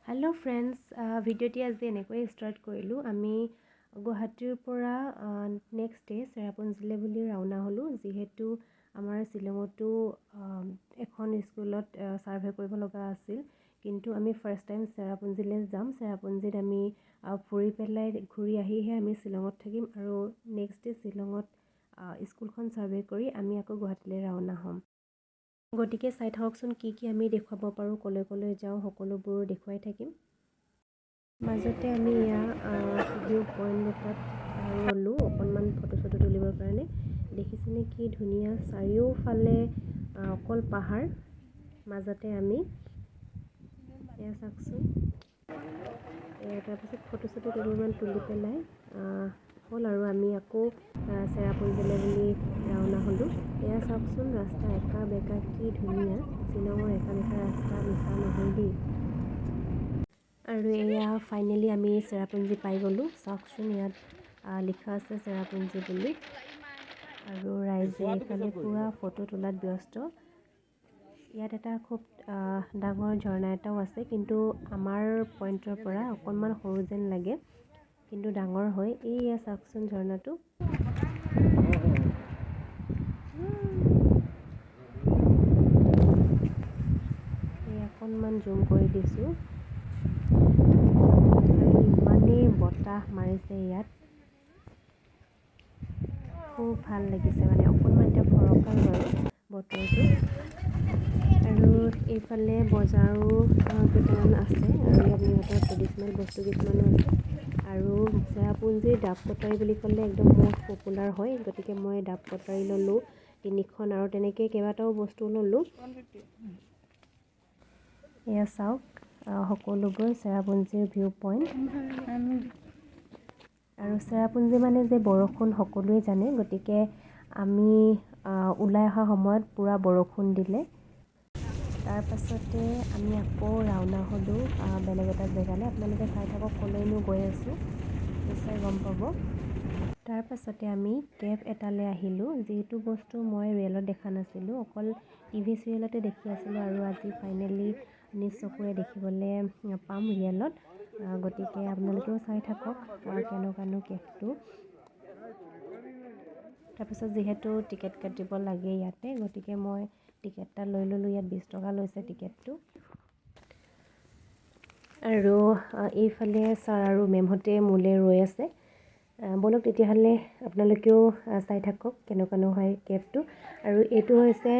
Hello friends ভিডিঅ'টি আজি এনেকৈ start কৰিলোঁ আমি গুৱাহাটীৰ পৰা নেক্সট ডে চেৰাপুঞ্জীলৈ বুলি ৰাওনা হ'লোঁ যিহেতু আমাৰ শ্বিলঙতো এখন স্কুলত সাৰ্ভে কৰিব লগা আছিল কিন্তু আমি ফাৰ্ষ্ট টাইম চেৰাপুঞ্জীলৈ যাম চেৰাপুঞ্জীত আমি ফুৰি পেলাই ঘূৰি আহিহে আমি শ্বিলঙত থাকিম আৰু নেক্সট ডে শ্বিলঙত স্কুলখন সাৰ্ভে কৰি আমি আকৌ গুৱাহাটীলৈ ৰাওনা হ'ম গতিকে চাই থাককচোন কি কি আমি দেখুৱাব পাৰোঁ কলৈ যাওঁ সকলোবোৰ দেখুৱাই থাকিম মাজতে আমি ভিডিঅ' পইণ্ট এটাত ৰ'লোঁ অকণমান ফটো তুলিবৰ কাৰণে দেখিছেনে কি ধুনীয়া চাৰিওফালে অকল পাহাৰ মাজতে আমি এয়া চাওকচোন তাৰপিছত ফটো কেইটামান তুলি পেলাই হ'ল আৰু আমি আকৌ চেৰাপুঞ্জীলৈ বুলি ৰাওনা হ'লোঁ এয়া চাওকচোন ৰাস্তা একা বেকা কি ধুনীয়া শ্বিলঙৰ একা বেকা ৰাস্তা মিছা নহয় দেই আৰু এয়া ফাইনেলি আমি চেৰাপুঞ্জী পাই গ'লোঁ চাওকচোন ইয়াত লিখা আছে চেৰাপুঞ্জী বুলি আৰু ৰাইজে এইফালে পূৰা ফটো তোলাত ব্যস্ত ইয়াত এটা খুব ডাঙৰ ঝৰ্ণা এটাও আছে কিন্তু আমাৰ পইণ্টৰ পৰা অকণমান সৰু যেন লাগে কিন্তু ডাঙৰ হয় এইয়া চাওকচোন ঝৰ্ণাটো অকণমান জুম কৰি দিছোঁ আৰু ইমানেই বতাহ মাৰিছে ইয়াত খুব ভাল লাগিছে মানে অকণমান এতিয়া ফৰকাল বাৰু বতৰটো আৰু এইফালে বজাৰো কেইটামান আছে আৰু ইয়াত সিহঁতৰ ট্ৰেডিশ্যনেল বস্তু কিছুমানো আছে আৰু চেৰাপুঞ্জীৰ ডাব কটাৰী বুলি ক'লে একদম মষ্ট পপুলাৰ হয় গতিকে মই ডাব কটাৰী ল'লোঁ 3খন আৰু তেনেকৈ কেইবাটাও বস্তু ল'লোঁ এয়া চাওক সকলোবোৰ চেৰাপুঞ্জীৰ ভিউ পইণ্ট আৰু চেৰাপুঞ্জী মানে যে বৰষুণ সকলোৱে জানে গতিকে আমি ওলাই অহা সময়ত পূৰা বৰষুণ দিলে তাৰ পাছতে আমি আকৌ ৰাওনা হ'লোঁ বেলেগ এটা জেগালৈ আপোনালোকে চাই থাকক ক'লৈনো গৈ আছোঁ নিশ্চয় গম পাব তাৰ পাছতে আমি কেব এটালৈ আহিলোঁ যিটো বস্তু মই ৰিয়েলত দেখা নাছিলোঁ অকল টিভি চিৰিয়েলতে দেখি আছিলোঁ আৰু আজি ফাইনেলি নিজ চকুৰে দেখিবলৈ পাম ৰিয়েলত গতিকে আপোনালোকেও চাই থাকক কেনেকুৱানো কেবটো তাৰপিছত যিহেতু টিকেট কাটিব লাগে ইয়াতে গতিকে মই টিকেট এটা লৈ ল'লোঁ ইয়াত 20 টকা লৈছে টিকেটটো আৰু এইফালে ছাৰ আৰু মেমহঁতে মোলৈ ৰৈ আছে বলক তেতিয়াহ'লে আপোনালোকেও চাই থাকক কেনেকুৱানো হয় কেবটো আৰু এইটো হৈছে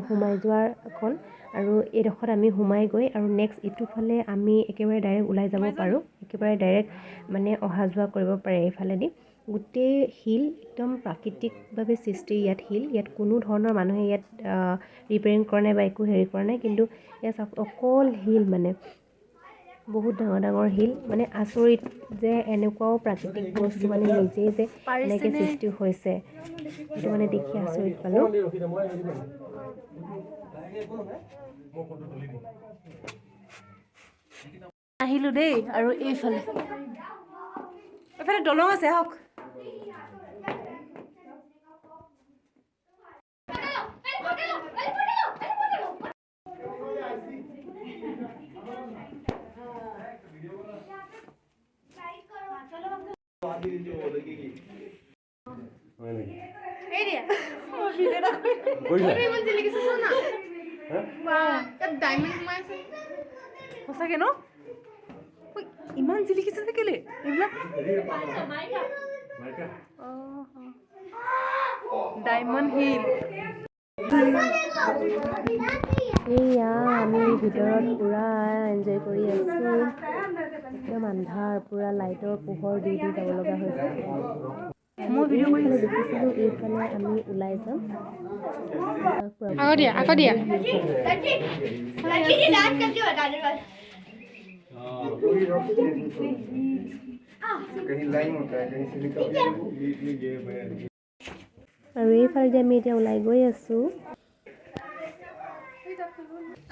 সোমাই যোৱাৰখন আৰু এইডোখৰত আমি সোমাই গৈ আৰু নেক্সট ইটোফালে আমি একেবাৰে ডাইৰেক্ট ওলাই যাব পাৰোঁ একেবাৰে ডাইৰেক্ট মানে অহা যোৱা কৰিব পাৰে এইফালেদি গোটেই শিল একদম প্ৰাকৃতিকভাৱে সৃষ্টি ইয়াত শিল ইয়াত কোনো ধৰণৰ মানুহে ইয়াত ৰিপেয়াৰিং কৰা নাই বা একো হেৰি কৰা নাই কিন্তু ইয়াত অকল শিল মানে বহুত ডাঙৰ শিল মানে আচৰিত যে এনেকুৱাও প্ৰাকৃতিক বস্তু মানে নিজেই যে এনেকৈ সৃষ্টি হৈছে সেইটো মানে দেখি আচৰিত পালোঁ আহিলোঁ দেই আৰু এইফালে দলং আছে হওক সঁচাকে ন ইমান জিলিকিছে যে কেলে এইবিলাক ডায়মণ্ড হিল এইয়া আমি ভিতৰত পূৰা এনজয় কৰি আছোঁ একদম আন্ধাৰ পূৰা লাইটৰ পোহৰ দি যাব লগা হৈছে মই ভিডিঅ' কৰি দেখিছিলোঁ এইফালে আমি ওলাই যাম আকৌ দিয়া আৰু এইফালে আমি এতিয়া ওলাই গৈ আছোঁ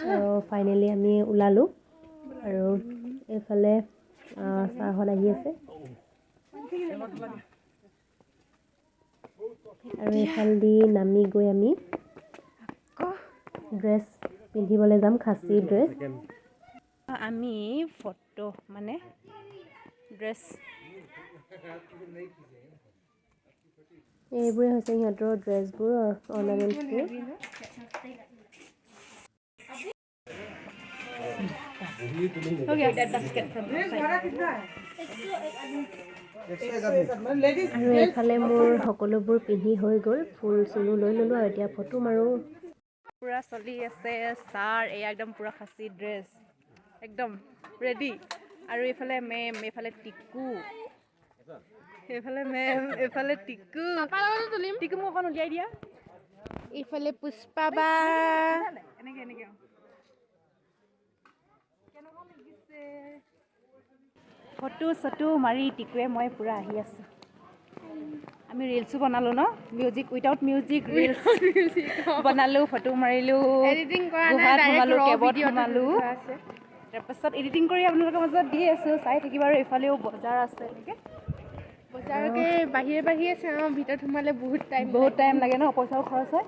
আৰু ফাইনেলি আমি ওলালোঁ আৰু এইফালে ছাৰহঁত আহি আছে আৰু এইফালেদি নামি গৈ আমি ড্ৰেছ পিন্ধিবলৈ যাম খাচী ড্ৰেছ আমি ফটো মানে ড্ৰেছ এইবোৰে হৈছে সিহঁতৰ ড্ৰেছবোৰ অৰ্নামেণ্টছবোৰ। আৰু এইফালে মোৰ সকলোবোৰ পিন্ধি হৈ গ'ল, ফুল চুলো লৈ ল'লোঁ আৰু এতিয়া ফটো মাৰোঁ। পুৰা চলি আছে ছাৰ, এয়া একদম পুৰা খাচী ড্ৰেছ একদম ৰেডি। আৰু এইফালে মেম, এইফালে টিকু, এইফালে মেম, এইফালে টিকু। টিকু মোক অকণ উলিয়াই দিয়া। ইফালে পুষ্পা বা এনেকে এনেকে ফটো চটো মাৰি টিকুৱে মই পুৰা আহি আছোঁ। আমি ৰিলছো বনালোঁ ন, মিউজিক উইদাউট মিউজিক ৰিলছ বনালোঁ, ফটো মাৰিলোঁ, এডিটিং কৰা নাই, গুহাত ডাইৰেক্ট সোমালোঁ, ৰ কেবত ভিডিঅ'টো সোমালোঁ। থোৱা আছে। তাৰপাছত এডিটিং কৰি আপোনালোকৰ মাজত দি আছোঁ, চাই থাকিবা। আৰু এইফালেও বজাৰ আছে এনেকৈ। বজাৰকে বাহিৰে চাওঁ, ভিতৰত সোমালে বহুত টাইম লাগে ন, পইচাও খৰচ হয়।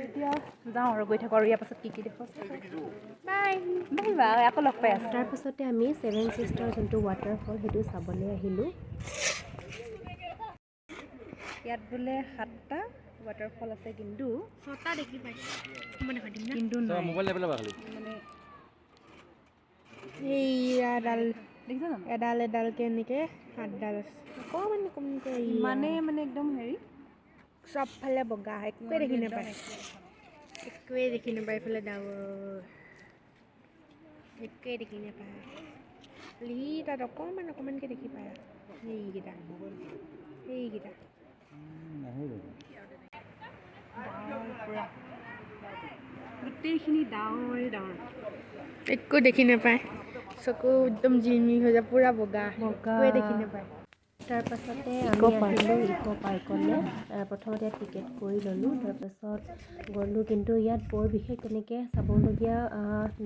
এতিয়া যাওঁ আৰু গৈ থাকোঁ আৰু ইয়াৰ পাছত কি দেখোঁ। বাই বাই বাই, আকৌ লগ পাই আছোঁ। তাৰপাছতে আমি ছেভেন ছিষ্টাৰ যোনটো ৱাটাৰফল সেইটো চাবলৈ আহিলোঁ। ইয়াত বোলে 7টা ৱাটাৰফল আছে, কিন্তু 6টা দেখি পাইছোঁ। মানে মানে এইডাল দেখিছা জানো এডালকে এনেকৈ 7ডাল আছে। অকণমানকৈ ইমানেই মানে একদম হেৰি চবফালে বগা, একোৱে দেখি নাপায়। একোৱেই দেখি নাপায়। এইফালে ডাৱৰ, একোৱেই দেখি নাপায়। তাত অকণমানকৈ দেখি পায়। সেইকেইটা গোটেইখিনি ডাৱৰে ডাৱৰ। একো দেখি নাপায়, চকু একদম জিলমিল হৈ যায়, পূৰা বগা, একোৱে দেখি নাপায়। তাৰপাছতে আমি আহিলোঁ ইক' পাৰ্কলৈ। প্ৰথমতে টিকেট কৰি ল'লোঁ, তাৰপাছত গ'লোঁ। কিন্তু ইয়াত বৰ বিশেষ তেনেকৈ চাবলগীয়া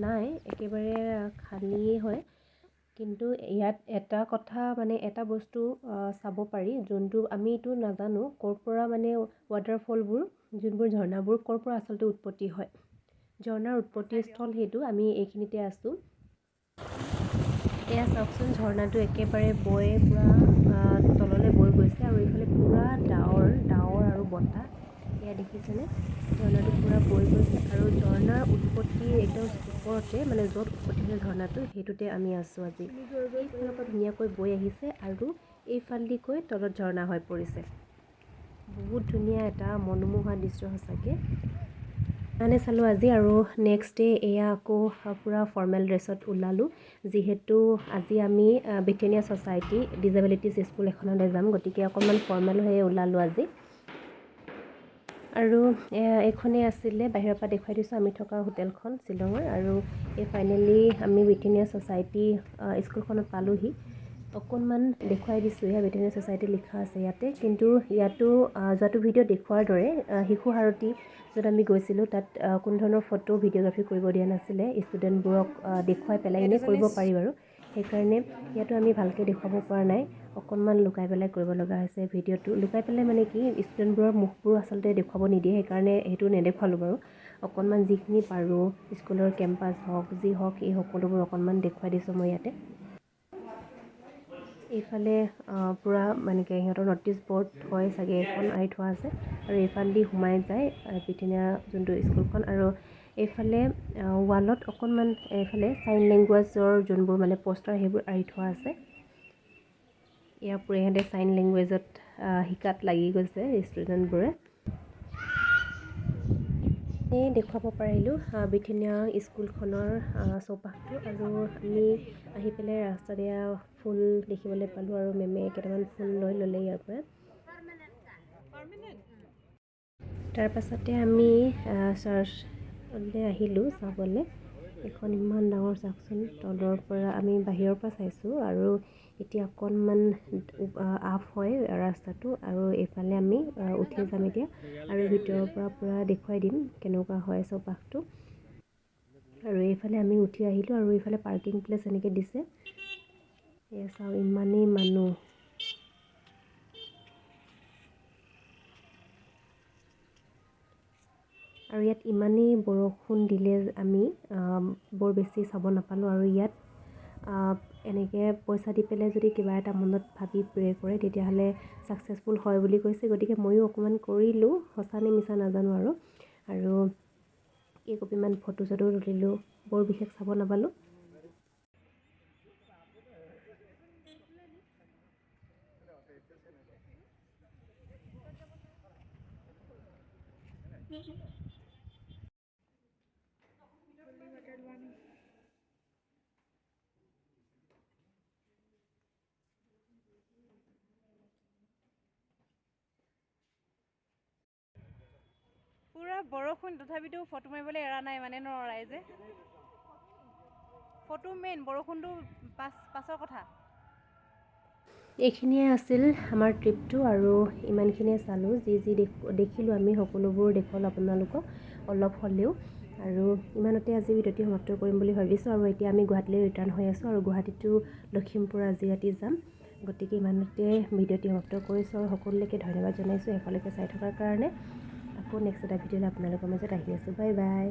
নাই, একেবাৰে খালীয়ে হয়। কিন্তু ইয়াত এটা কথা মানে এটা বস্তু চাব পাৰি, যোনটো আমিতো নাজানো ক'ৰ পৰা মানে ৱাটাৰফলবোৰ, যোনবোৰ ঝৰ্ণাবোৰ ক'ৰ পৰা আচলতে উৎপত্তি হয়। ঝৰ্ণাৰ উৎপত্তিস্থল সেইটো, আমি এইখিনিতে আছোঁ। এয়া চাওকচোন, ঝৰ্ণাটো একেবাৰে বৈ পূৰা তললৈ বৈ গৈছে, আৰু এইফালে পূৰা ডাৱৰ আৰু বতাহ। এয়া দেখিছেনে, ঝৰ্ণাটো পূৰা বৈ গৈছে, আৰু ঝৰ্ণাৰ উৎপত্তি একদম ওপৰতে, মানে য'ত উৎপত্তি হৈছে ঝৰ্ণাটো, সেইটোতে আমি আছোঁ আজি। এইফালৰ পৰা ধুনীয়াকৈ বৈ আহিছে, আৰু এইফালেদিকৈ তলত ঝৰ্ণা হৈ পৰিছে। বহুত ধুনীয়া এটা মনোমোহা দৃশ্য সঁচাকৈ। মানে চালোঁ আজি, আৰু নেক্সট ডে এয়া আকৌ পূৰা ফৰ্মেল ড্ৰেছত ওলালোঁ, যিহেতু আজি আমি ব্ৰিটেনিয়া ছ'চাইটি ডিজেবিলিটিছ স্কুল এখনলৈ যাম, গতিকে অকণমান ফৰ্মেল হৈয়ে ওলালোঁ আজি। আৰু এইখনেই আছিলে, বাহিৰৰ পৰা দেখুৱাই দিছোঁ আমি থকা হোটেলখন শ্বিলঙৰ। আৰু এই ফাইনেলি আমি ব্ৰিটেনিয়া ছ'চাইটি স্কুলখনত পালোঁহি। অকণমান দেখুৱাই দিছোঁ, এয়া ব্ৰিটেনিয়া ছ'চাইটি লিখা আছে ইয়াতে। কিন্তু ইয়াতো যোৱাটো ভিডিঅ' দেখুৱাৰ দৰে শিশু সাৰথী য'ত আমি গৈছিলোঁ, তাত কোনো ধৰণৰ ফটো ভিডিঅ'গ্ৰাফী কৰিব দিয়া নাছিলে। ষ্টুডেণ্টবোৰক দেখুৱাই পেলাই এনেই কৰিব পাৰি বাৰু, সেইকাৰণে ইয়াতো আমি ভালকৈ দেখুৱাব পৰা নাই, অকণমান লুকাই পেলাই কৰিব লগা হৈছে ভিডিঅ'টো। লুকাই পেলাই মানে কি, ষ্টুডেণ্টবোৰৰ মুখবোৰ আচলতে দেখুৱাব নিদিয়ে, সেইকাৰণে সেইটো নেদেখুৱালোঁ বাৰু। অকণমান যিখিনি পাৰোঁ, স্কুলৰ কেম্পাছ হওক যি হওক, এই সকলোবোৰ অকণমান দেখুৱাই দিছোঁ মই ইয়াতে। এইফালে পূৰা মানে কি সিহঁতৰ ন'টিছ ব'ৰ্ড হয় চাগে, এখন আঁৰি থোৱা আছে, আৰু এইফালেদি সোমাই যায় ব্ৰিটেনিয়া যোনটো স্কুলখন। আৰু এইফালে ৱালত অকণমান এইফালে চাইন লেংগুৱেজৰ যোনবোৰ মানে পষ্টাৰ, সেইবোৰ আঁৰি থোৱা আছে। ইয়াৰ পৰা ইহঁতে চাইন লেংগুৱেজত শিকাত লাগি গৈছে ষ্টুডেণ্টবোৰে। এই দেখুৱাব পাৰিলোঁ ব্ৰিটেনিয়া স্কুলখনৰ চৌপাশটো। আৰু আমি আহি পেলাই ৰাস্তাত এয়া ফুল দেখিবলৈ পালোঁ, আৰু মেমে কেইটামান ফুল লৈ ল'লে ইয়াৰ পৰা। তাৰপাছতে আমি চাৰ্চলৈ আহিলোঁ চাবলৈ। এখন ইমান ডাঙৰ, চাওকচোন, তলৰ পৰা আমি বাহিৰৰ পৰা চাইছোঁ, আৰু এতিয়া অকণমান আপ হয় ৰাস্তাটো, আৰু এইফালে আমি উঠি যাম এতিয়া, আৰু ভিতৰৰ পৰা পূৰা দেখুৱাই দিম কেনেকুৱা হয় চৌপাশটো। আৰু এইফালে আমি উঠি আহিলোঁ, আৰু এইফালে পাৰ্কিং প্লেচ এনেকৈ দিছে। এয়া চাওঁ, ইমানেই মানুহ। আৰু ইয়াত ইমানেই বৰষুণ দিলে আমি বৰ বেছি চাব নাপালোঁ। আৰু ইয়াত এনেকৈ পইচা দি পেলাই যদি কিবা এটা মনত ভাবি প্ৰে' কৰে তেতিয়াহ'লে ছাকচেছফুল হয় বুলি কৈছে। গতিকে ময়ো অকণমান কৰিলোঁ, সঁচা নে মিছা নাজানো আৰু কেইকপিমান ফটো চটো তুলিলোঁ, বৰ বিশেষ চাব নাপালোঁ। পুৰা বৰষুণ তথাপিতো ফটো মাৰিবলৈ এৰা নাই মানে ৰাইজে। ফটো মেইন, বৰষুণটো পাছৰ কথা। এইখিনিয়ে আছিল আমাৰ ট্ৰিপটো আৰু ইমানখিনিয়ে চালোঁ। যি দেখিলোঁ আমি সকলোবোৰ দেখুৱালোঁ আপোনালোকক অলপ হ'লেও। আৰু ইমানতে আজি ভিডিঅ'টি সমাপ্ত কৰিম বুলি ভাবিছোঁ। আৰু এতিয়া আমি গুৱাহাটীলৈ ৰিটাৰ্ণ হৈ আছোঁ আৰু গুৱাহাটীতো লখিমপুৰ আজি ৰাতি যাম। গতিকে ইমানতে ভিডিঅ'টি সমাপ্ত কৰিছোঁ আৰু সকলোলৈকে ধন্যবাদ জনাইছোঁ এফালৈকে চাই থকাৰ কাৰণে। আকৌ নেক্সট এটা ভিডিঅ'লৈ আপোনালোকৰ মাজত আহি আছোঁ। Bye bye.